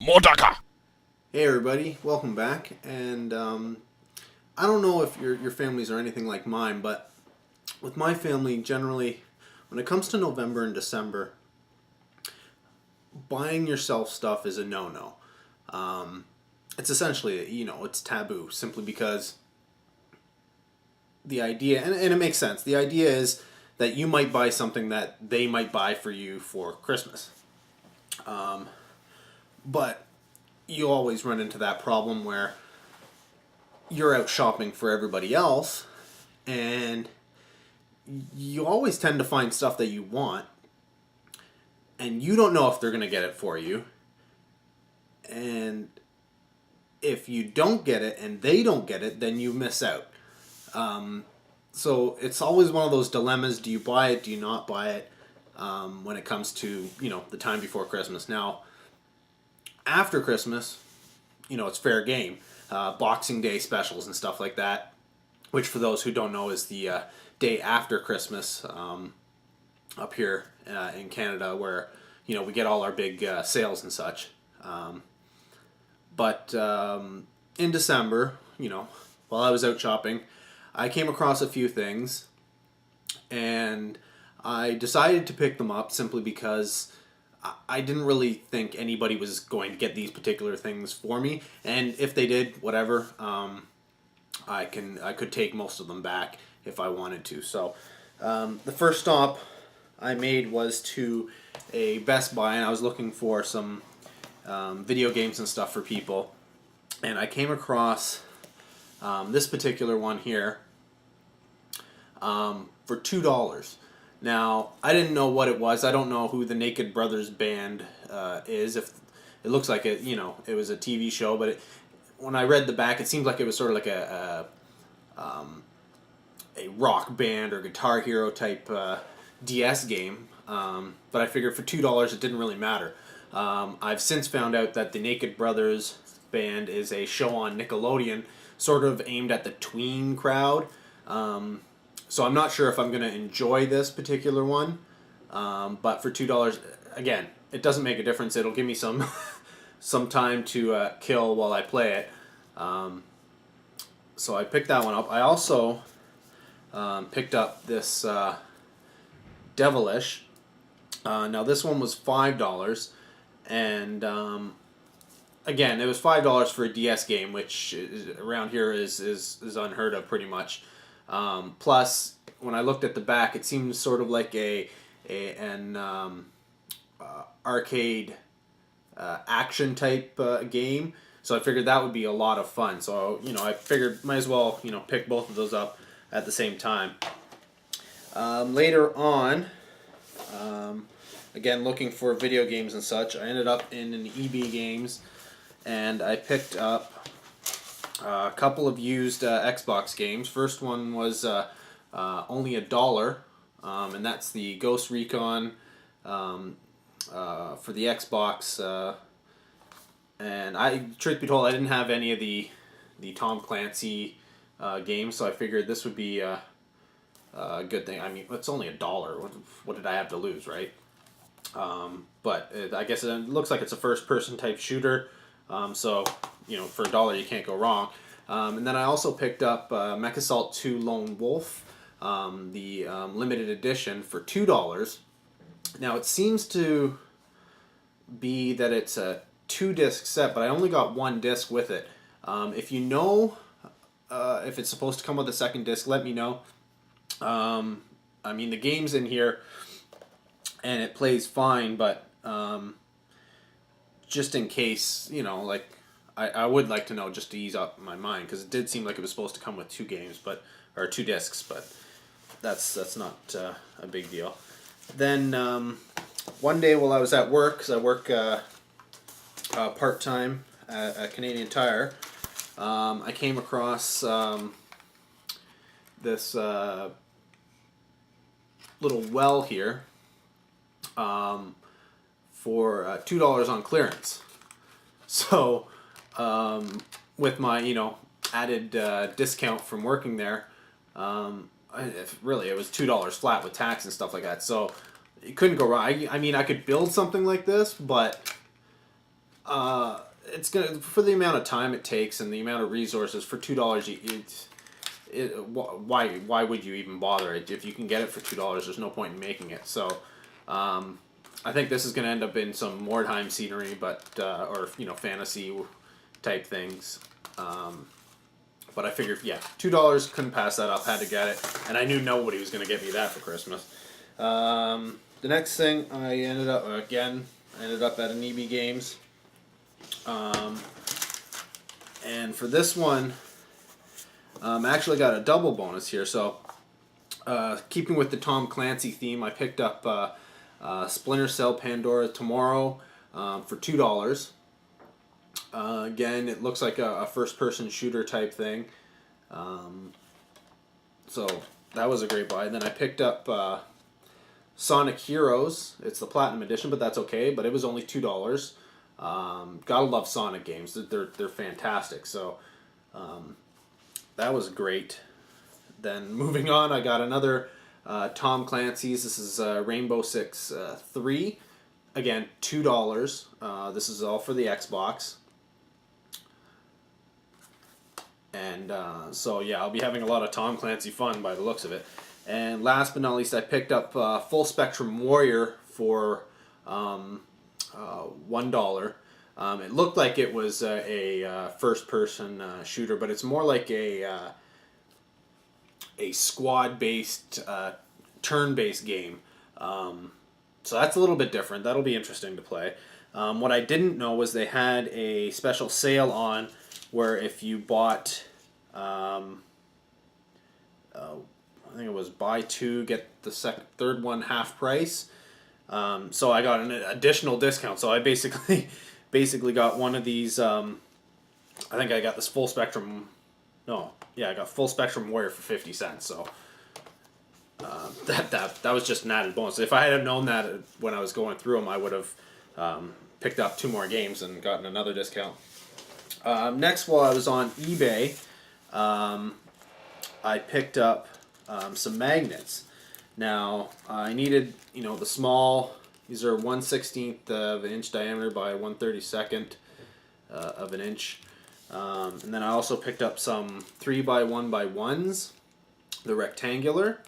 More Dakka! Hey everybody, welcome back. And I don't know if your families are anything like mine, but with my family, generally, when it comes to November and December, buying yourself stuff is a no-no. It's essentially, it's taboo, simply because the idea, and it makes sense, the idea is that you might buy something that they might buy for you for Christmas. But you always run into that problem where you're out shopping for everybody else, and you always tend to find stuff that you want, and you don't know if they're going to get it for you. And if you don't get it and they don't get it, then you miss out. So it's always one of those dilemmas. Do you buy it? Do you not buy it? When it comes to, the time before Christmas. Now, after Christmas, it's fair game. Boxing Day specials and stuff like that, which for those who don't know is the day after Christmas up here in Canada, where, we get all our big sales and such. But in December, while I was out shopping, I came across a few things, and I decided to pick them up simply because I didn't really think anybody was going to get these particular things for me, and if they did, whatever, I could take most of them back if I wanted to. So the first stop I made was to a Best Buy, and I was looking for some video games and stuff for people, and I came across this particular one here for $2. Now, I didn't know what it was. I don't know who the Naked Brothers band is. If it looks like it, it was a TV show, but when I read the back, it seemed like it was sort of like a rock band or Guitar Hero type DS game. But I figured for $2, it didn't really matter. I've since found out that the Naked Brothers band is a show on Nickelodeon, sort of aimed at the tween crowd. So I'm not sure if I'm going to enjoy this particular one, but for $2, again, it doesn't make a difference. It'll give me some some time to kill while I play it. So I picked that one up. I also picked up this Devilish. Now this one was $5, and again, it was $5 for a DS game, which around here is unheard of pretty much. Plus, when I looked at the back, it seemed sort of like an arcade action type game. So I figured that would be a lot of fun. So I figured might as well pick both of those up at the same time. Later on, again looking for video games and such, I ended up in an EB Games, and I picked up a couple of used Xbox games. First one was only $1, and that's the Ghost Recon for the Xbox. And truth be told, I didn't have any of the Tom Clancy games, so I figured this would be a good thing. I mean, it's only $1. What did I have to lose, right? But I guess it looks like it's a first-person type shooter. So, for $1 you can't go wrong. And then I also picked up Mech Assault 2 Lone Wolf, the limited edition, for $2. Now, it seems to be that it's a 2-disc set, but I only got 1 disc with it. If you know if it's supposed to come with a second disc, let me know. I mean, the game's in here, and it plays fine, but just in case, I would like to know, just to ease up my mind, because it did seem like it was supposed to come with 2 games, or 2 discs, but that's not a big deal. Then one day while I was at work, because I work part-time at Canadian Tire, I came across this little well here for $2 on clearance. So with my added discount from working there, really it was $2 flat with tax and stuff like that. So you couldn't go wrong. I mean, I could build something like this, but it's gonna, for the amount of time it takes and the amount of resources, for $2, why would you even bother? If you can get it for $2, there's no point in making it. So, I think this is going to end up in some Mordheim scenery, but or fantasy type things. But I figured, yeah, $2, couldn't pass that up, had to get it, and I knew nobody was going to get me that for Christmas. The next thing, I ended up at an EB Games, and for this one, I actually got a double bonus here. So, keeping with the Tom Clancy theme, I picked up Splinter Cell Pandora Tomorrow for $2. Again, it looks like a first-person shooter type thing. So that was a great buy. And then I picked up Sonic Heroes. It's the Platinum Edition, but that's okay. But it was only $2. Gotta love Sonic games. They're fantastic. So that was great. Then moving on, I got another Tom Clancy's. This is Rainbow Six 3. Again, $2. This is all for the Xbox. And so, yeah, I'll be having a lot of Tom Clancy fun by the looks of it. And last but not least, I picked up Full Spectrum Warrior for $1. It looked like it was a first-person shooter, but it's more like a squad-based, turn-based game. So that's a little bit different. That'll be interesting to play. What I didn't know was they had a special sale on where if you bought, I think it was buy two, get the third one half price. So I got an additional discount. So I basically got one of these. I think I got this Full Spectrum. No, yeah, I got Full Spectrum Warrior for 50 cents. So that was just an added bonus. If I had known that when I was going through them, I would have picked up 2 more games and gotten another discount. Next, while I was on eBay, I picked up some magnets. Now, I needed, the small, these are 1/16 of an inch diameter by 1/32 of an inch. And then I also picked up some 3x1x1s, the rectangular.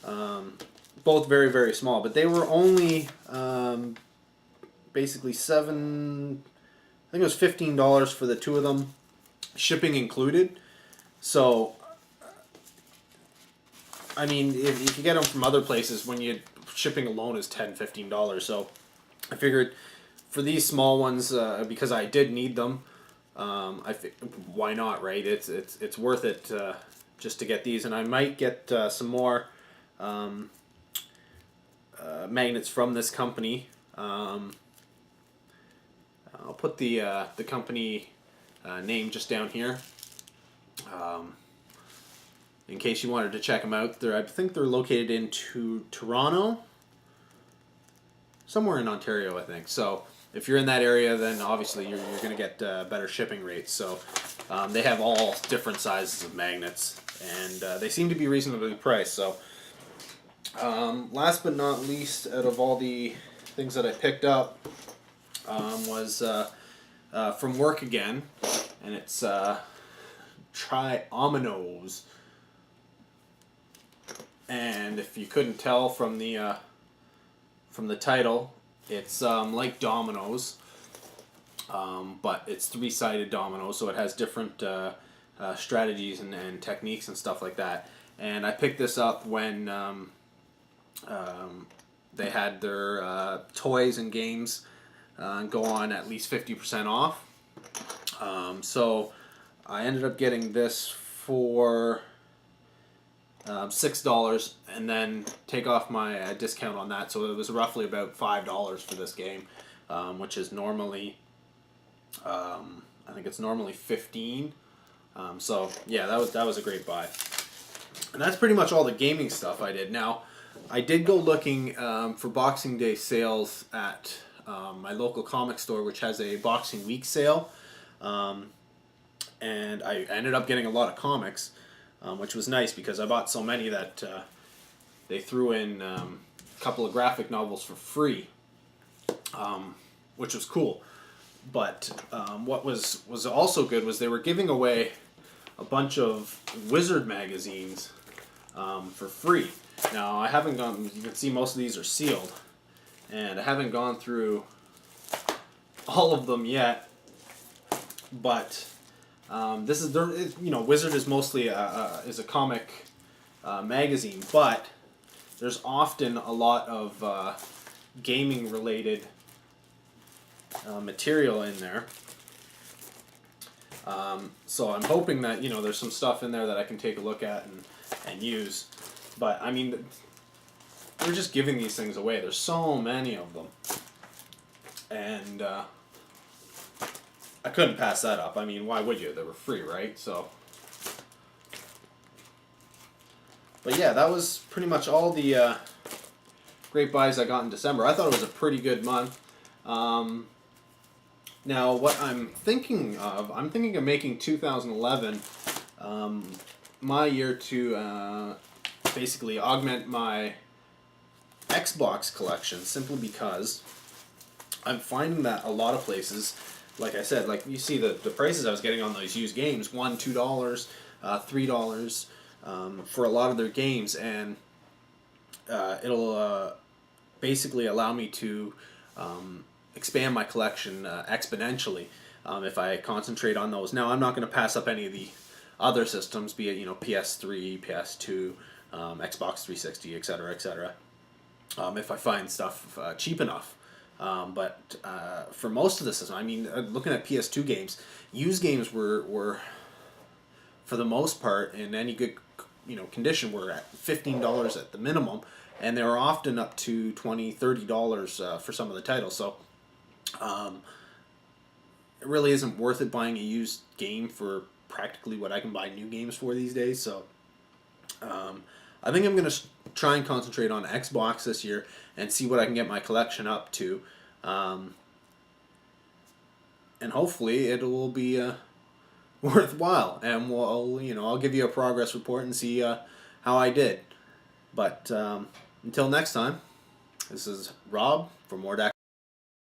Both very, very small, but they were only basically I think it was $15 for the 2 of them, shipping included. So, I mean, if you get them from other places, shipping alone is $10-15. So, I figured for these small ones, because I did need them, why not, right? It's worth it just to get these, and I might get some more magnets from this company. I'll put the company name just down here, in case you wanted to check them out. I think they're located in Toronto, somewhere in Ontario, I think. So if you're in that area, then obviously you're going to get better shipping rates. So they have all different sizes of magnets, and they seem to be reasonably priced. So last but not least, out of all the things that I picked up, was from work again, and it's Tri-ominos. And if you couldn't tell from the title, it's like dominoes, but it's 3-sided dominoes, so it has different strategies and techniques and stuff like that. And I picked this up when they had their toys and games go on at least 50% off. So I ended up getting this for $6, and then take off my discount on that, so it was roughly about $5 for this game, which is normally, I think it's normally $15. So yeah, that was a great buy. And that's pretty much all the gaming stuff I did. Now, I did go looking for Boxing Day sales at my local comic store, which has a Boxing Week sale, and I ended up getting a lot of comics, which was nice because I bought so many that they threw in a couple of graphic novels for free, which was cool. But what was also good was they were giving away a bunch of Wizard magazines for free. Now I haven't gone. You can see most of these are sealed, and I haven't gone through all of them yet. But this is Wizard is mostly is a comic magazine, but there's often a lot of gaming related material in there. So I'm hoping that there's some stuff in there that I can take a look at and use. But I mean, we're just giving these things away. There's so many of them, and I couldn't pass that up. I mean, why would you? They were free, right? So, but yeah, that was pretty much all the great buys I got in December. I thought it was a pretty good month. Now, what I'm thinking of making 2011 my year to basically augment my Xbox collection, simply because I'm finding that a lot of places, like I said, like you see the prices I was getting on those used games, $1, $2, $3 for a lot of their games, and it'll basically allow me to expand my collection exponentially if I concentrate on those. Now, I'm not going to pass up any of the other systems, be it PS3, PS2, Xbox 360, etc., etc. If I find stuff cheap enough. But for most of the system, I mean, looking at PS2 games, used games were for the most part in any good condition were at $15 at the minimum, and they were often up to $20, $30 for some of the titles. So it really isn't worth it buying a used game for practically what I can buy new games for these days. So I think I'm going to try and concentrate on Xbox this year and see what I can get my collection up to. And hopefully it will be worthwhile. And I'll give you a progress report and see how I did. But until next time, this is Rob for more Dakka.